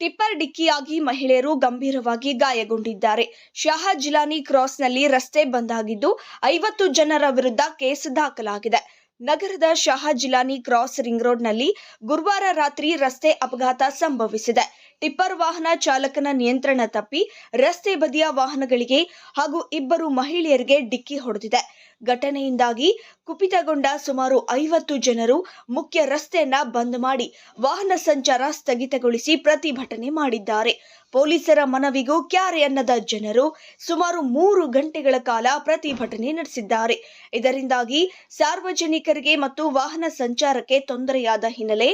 Tipper ಡಿಕ್ಕಿಯಾಗಿ ಮಹಿಳೆಯರು ಗಂಭೀರವಾಗಿ ಗಾಯಗೊಂಡಿದ್ದಾರೆ. ಶಹಾಜಿಲಾನಿ ಕ್ರಾಸ್ನಲ್ಲಿ ರಸ್ತೆ ಬಂದ್ ಆಗಿದ್ದು 50 ಜನರ ವಿರುದ್ಧ ಕೇಸ್ ದಾಖಲಾಗಿದೆ. ನಗರದ ಶಹಾಜಿಲಾನಿ ಕ್ರಾಸ್ ರಿಂಗ್ ರೋಡ್ನಲ್ಲಿ ಗುರುವಾರ ರಾತ್ರಿ ರಸ್ತೆ ಅಪಘಾತ ಸಂಭವಿಸಿದೆ. ಟಿಪ್ಪರ್ ವಾಹನ ಚಾಲಕನ ನಿಯಂತ್ರಣ ತಪ್ಪಿ ರಸ್ತೆ ಬದಿಯ ವಾಹನಗಳಿಗೆ ಹಾಗೂ 2 ಮಹಿಳೆಯರಿಗೆ ಡಿಕ್ಕಿ ಹೊಡೆದಿದೆ. ಘಟನೆಯಿಂದಾಗಿ ಕುಪಿತಗೊಂಡ ಸುಮಾರು 50 ಜನರು ಮುಖ್ಯ ರಸ್ತೆಯನ್ನ ಬಂದ್ ಮಾಡಿ ವಾಹನ ಸಂಚಾರ ಸ್ಥಗಿತಗೊಳಿಸಿ ಪ್ರತಿಭಟನೆ ಮಾಡಿದ್ದಾರೆ. ಪೊಲೀಸರ ಮನವಿಗೂ ಕ್ಯಾರೆ ಅನ್ನದ ಜನರು ಸುಮಾರು 3 ಗಂಟೆಗಳ ಕಾಲ ಪ್ರತಿಭಟನೆ ನಡೆಸಿದ್ದಾರೆ. ಇದರಿಂದಾಗಿ ಸಾರ್ವಜನಿಕರಿಗೆ ಮತ್ತು ವಾಹನ ಸಂಚಾರಕ್ಕೆ ತೊಂದರೆಯಾದ ಹಿನ್ನೆಲೆ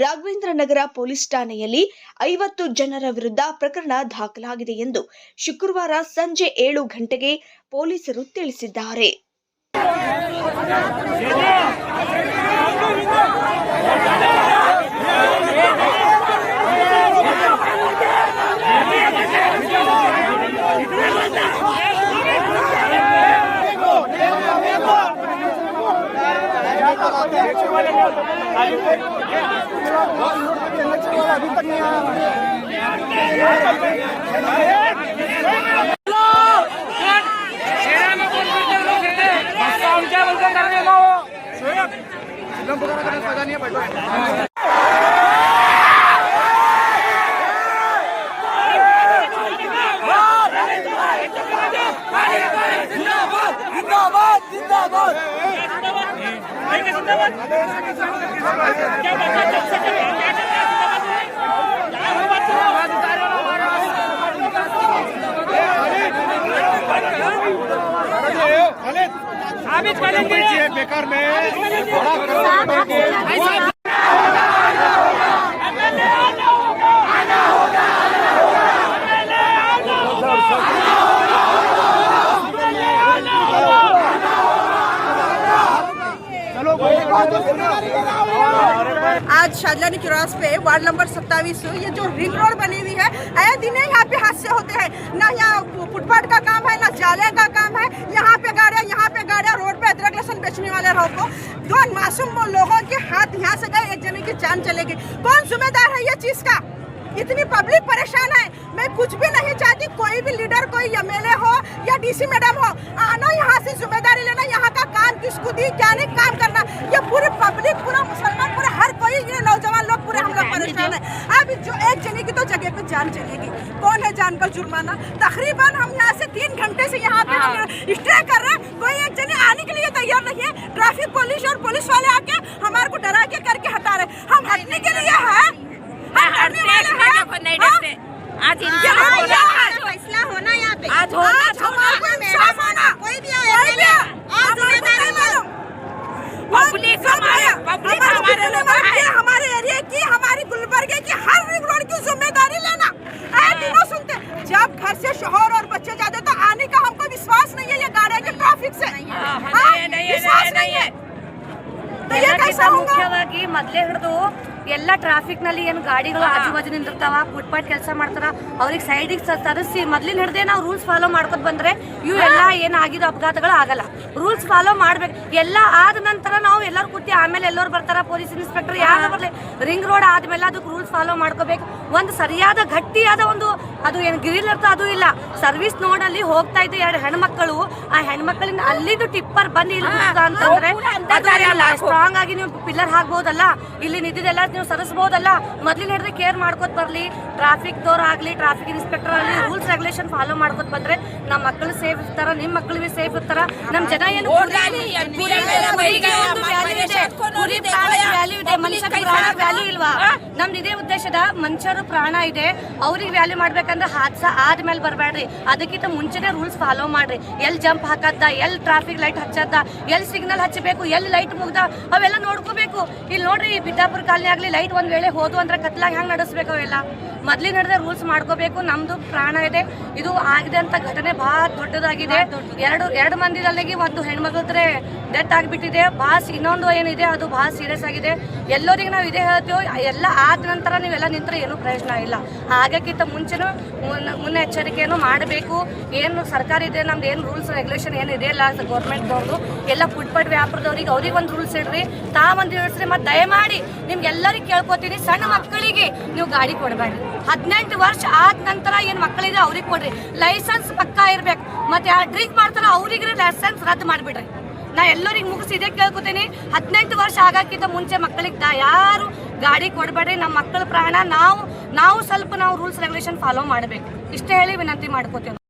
ರಾಘವೇಂದ್ರ ನಗರ ಪೊಲೀಸ್ ಠಾಣೆಯಲ್ಲಿ 50 ಜನರ ವಿರುದ್ಧ ಪ್ರಕರಣ ದಾಖಲಾಗಿದೆ ಎಂದು ಶುಕ್ರವಾರ ಸಂಜೆ 7 ಗಂಟೆಗೆ ಪೊಲೀಸರು ತಿಳಿಸಿದ್ದಾರೆ. बेकार में आज शाहजलानी क्रॉस पे वार्ड नंबर 27 ये जो रिंग रोड बनी हुई है, आए दिन यहाँ पे हादसे होते हैं। ना यहाँ फुटपाथ का काम है, ना जाले का काम है। यहाँ पे गाड़ियाँ रोड पे अदरक लहसुन बेचने वाले लोगों को 2 मासूम लोगों के हाथ यहाँ से गए, एक जने की जान चलेगी। कौन जिम्मेदार है ये चीज का? इतनी पब्लिक परेशान है। मैं कुछ भी नहीं चाहती, कोई भी लीडर, कोई एमएलए हो या डीसी मैडम हो, आना यहाँ से जिम्मेदारी लेना, यहाँ का काम किसको दी, क्या नहीं काम करना। ये पूरी पब्लिक, पूरा मुसलमान, पूरा हर कोई, ये नौजवान लोग पूरे हम लोग परेशान है। अब जो एक जने की तो जगह पे जान चलेगी, कौन है जान का जुर्माना? तकरीबन हम यहाँ से 3 घंटे से यहाँ पे हम स्टे कर रहे हैं, कोई एक जने आने के लिए तैयार नहीं है। ट्रैफिक पुलिस और पुलिस वाले आके हमारे को डरा के करके हटा रहे। हम हटने के लिए है, आज फैसला होना यहाँ पे, आज कोई भी हमारे एरिया की, हमारी गुलबर्गे की हर रिंग रोड की जिम्मेदारी लेना। तीनों सुनते, जब घर से शोहर और बच्चे जाते तो आने का हमको विश्वास नहीं है। ये गाड़ियों के ट्रैफिक से विश्वास नहीं है। ಮುಖ್ಯವಾಗಿ ಮೊದಲೇ ಹಿಡಿದು ಎಲ್ಲ ಟ್ರಾಫಿಕ್ ನಲ್ಲಿ ಏನು ಗಾಡಿಗಳು ಆಜು ಬಾಜು ನಿಂತಿರ್ತಾವ, ಫುಟ್ಪಾತ್ ಕೆಲಸ ಮಾಡ್ತಾರ, ಅವ್ರಿಗೆ ಸೈಡಿಗೆ ತರಿಸಿ ಮೊದಲಿನ ಹಿಡ್ದೆ ನಾವು ರೂಲ್ಸ್ ಫಾಲೋ ಮಾಡ್ಕೊತ ಬಂದ್ರೆ ಇವು ಎಲ್ಲ ಏನಾಗಿದ್ದು ಅಪಘಾತಗಳು ಆಗಲ್ಲ. ರೂಲ್ಸ್ ಫಾಲೋ ಮಾಡ್ಬೇಕು. ಎಲ್ಲ ಆದ ನಂತರ ನಾವು ಎಲ್ಲರೂ ಕೂತಿ ಆಮೇಲೆ ಎಲ್ಲರೂ ಬರ್ತಾರ, ಪೊಲೀಸ್ ಇನ್ಸ್ಪೆಕ್ಟರ್ ಯಾರು ಬರಲಿ, ರಿಂಗ್ ರೋಡ್ ಆದ್ಮೇಲೆ ಅದಕ್ಕೆ ರೂಲ್ಸ್ ಫಾಲೋ ಮಾಡ್ಕೋಬೇಕು. ಒಂದು ಸರಿಯಾದ ಗಟ್ಟಿಯಾದ ಒಂದು ಅದು ಏನು ಗ್ರಿಲ್ ಇರ್ತದೆ ಅದು ಇಲ್ಲ. ಸರ್ವಿಸ್ ನೋಡಲ್ಲಿ ಹೋಗ್ತಾ ಇದ್ದ 2 ಹೆಣ್ಮಕ್ಳು, ಆ ಹೆಣ್ಮಕ್ಳಿಂದ ಅಲ್ಲಿದ್ದು ಟಿಪ್ಪರ್ ಬಂದು ಇಲ್ಲಿ ಅಂತಂದ್ರೆ ಸ್ಟ್ರಾಂಗ್ ಆಗಿ ನೀವು ಪಿಲ್ಲರ್ ಹಾಕ್ಬೋದಲ್ಲ, ಇಲ್ಲಿ ನಿಂತಿದ್ದೆಲ್ಲ ನೀವು ಸರಿಸಬಹುದಲ್ಲ. ಮೊದಲಿನ ಹಿಡಿದು ಕೇರ್ ಮಾಡ್ಕೋತ ಬರ್ಲಿ, ಟ್ರಾಫಿಕ್ ದೋರ್ ಆಗ್ಲಿ, ಟ್ರಾಫಿಕ್ ಇನ್ಸ್ಪೆಕ್ಟರ್ ಆಗಲಿ, ರೂಲ್ಸ್ ರೆಗ್ಯುಲೇಷನ್ ಫಾಲೋ ಮಾಡ್ಕೋತ ಬಂದ್ರೆ ನಮ್ಮ ಮಕ್ಕಳು ಸೇಫ್ ಇರ್ತಾರ, ನಿಮ್ಮ ಮಕ್ಕಳು ಬಿ ಸೇಫ್ ಇರ್ತಾರ. ನಮ್ಮ ಜನ ಏನು ವ್ಯಾಲ್ಯೂ ಇದೆ, ಮನುಷ್ಯ ವ್ಯಾಲ್ಯೂ ಇಲ್ವಾ? ನಮ್ದು ಇದೇ ಉದ್ದೇಶದ ಮನುಷ್ಯರು ಪ್ರಾಣ ಇದೆ, ಅವ್ರಿಗೆ ವ್ಯಾಲ್ಯೂ ಮಾಡ್ಬೇಕಂದ್ರೆ ಹಾದ್ಸ ಆದ್ಮೇಲೆ ಬರಬೇಡ್ರಿ, ಅದಕ್ಕಿಂತ ಮುಂಚೆನೆ ರೂಲ್ಸ್ ಫಾಲೋ ಮಾಡ್ರಿ. ಎಲ್ಲಿ ಜಂಪ್ ಹಾಕದ್ದ, ಎಲ್ಲಿ ಟ್ರಾಫಿಕ್ ಲೈಟ್ ಹಚ್ಚದ್ದ, ಎಲ್ಲಿ ಸಿಗ್ನಲ್ ಹಚ್ಚಬೇಕು, ಎಲ್ಲಿ ಲೈಟ್ ಮುಗ್ದ, ಅವೆಲ್ಲ ನೋಡ್ಕೋಬೇಕು. ಇಲ್ಲಿ ನೋಡ್ರಿ, ಬಿದ್ದಾಪುರ ಕಾಲನಿ ಆಗ್ಲಿ ಲೈಟ್ ಒಂದ್ ವೇಳೆ ಹೋದು ಅಂದ್ರೆ ಕತ್ಲಾಗ ಹೆಂಗ್ ನಡೆಸ್ಬೇಕು ಅವೆಲ್ಲ ಮೊದಲಿನ ನಡೆದ ರೂಲ್ಸ್ ಮಾಡ್ಕೋಬೇಕು. ನಮ್ದು ಪ್ರಾಣ ಇದೆ, ಇದು ಆಗಿದೆ ಅಂತ ಘಟನೆ ಬಹಳ ದೊಡ್ಡದಾಗಿದೆ. ಎರಡು ಮಂದಿದಲ್ಲಿಗೆ ಒಂದು ಹೆಣ್ಮಕ್ಳದ್ರೆ ಡೆತ್ ಆಗಿಬಿಟ್ಟಿದೆ. ಇನ್ನೊಂದು ಏನಿದೆ ಅದು ಬಹಳ ಸೀರಿಯಸ್ ಆಗಿದೆ. ಎಲ್ಲರಿಗೆ ನಾವು ಇದೇ ಹೇಳ್ತೀವಿ, ಎಲ್ಲ ಆದ ನಂತರ ನೀವೆಲ್ಲ ನಿಂತರೆ ಏನೂ ಪ್ರಯೋಜನ ಇಲ್ಲ. ಆಗಕ್ಕಿಂತ ಮುಂಚೆನೂ ಮುನ್ನೆಚ್ಚರಿಕೆಯನ್ನು ಮಾಡಬೇಕು. ಏನು ಸರ್ಕಾರ ಇದೆ, ನಮ್ದು ಏನು ರೂಲ್ಸ್ ರೆಗ್ಯುಲೇಷನ್ ಏನು ಇದೆ ಇಲ್ಲ ಗೌರ್ಮೆಂಟ್ದವ್ರದ್ದು ಎಲ್ಲ ಫುಟ್ಪಾತ್ ವ್ಯಾಪಾರದವ್ರಿಗೆ ಅವ್ರಿಗೆ ಒಂದು ರೂಲ್ಸ್ ಇಡ್ರಿ, ತಾವೊಂದು ಇಳಿಸ್ರಿ. ಮತ್ತು ದಯಮಾಡಿ ನಿಮ್ಗೆಲ್ಲರಿಗೆ ಕೇಳ್ಕೊತೀನಿ, ಸಣ್ಣ ಮಕ್ಕಳಿಗೆ ನೀವು ಗಾಡಿ ಕೊಡಬೇಡ್ರಿ. 18 ವರ್ಷ ಆದ ನಂತರ ಏನ್ ಮಕ್ಕಳಿಗೆ ಅವ್ರಿಗೆ ಕೊಡ್ರಿ. ಲೈಸೆನ್ಸ್ ಪಕ್ಕಾ ಇರ್ಬೇಕು. ಮತ್ತೆ ಯಾರು ಡ್ರಿಂಕ್ ಮಾಡ್ತಾರ ಅವ್ರಿಗೆ ಲೈಸೆನ್ಸ್ ರದ್ದು ಮಾಡ್ಬಿಡ್ರಿ. ನಾ ಎಲ್ಲರಿಗೆ ಮುಗಿಸಿ ಇದೇ ಕೇಳ್ಕೊತೀನಿ, 18 ವರ್ಷ ಆಗಾಕಿಂತ ಮುಂಚೆ ಮಕ್ಕಳಿಗೆ ಯಾರು ಗಾಡಿ ಕೊಡಬೇಡ್ರಿ. ನಮ್ಮ ಮಕ್ಕಳ ಪ್ರಾಣ ನಾವು ರೂಲ್ಸ್ ರೆಗ್ಯುಲೇಷನ್ ಫಾಲೋ ಮಾಡಬೇಕು. ಇಷ್ಟೇ ಹೇಳಿ ವಿನಂತಿ ಮಾಡ್ಕೋತೀವಿ.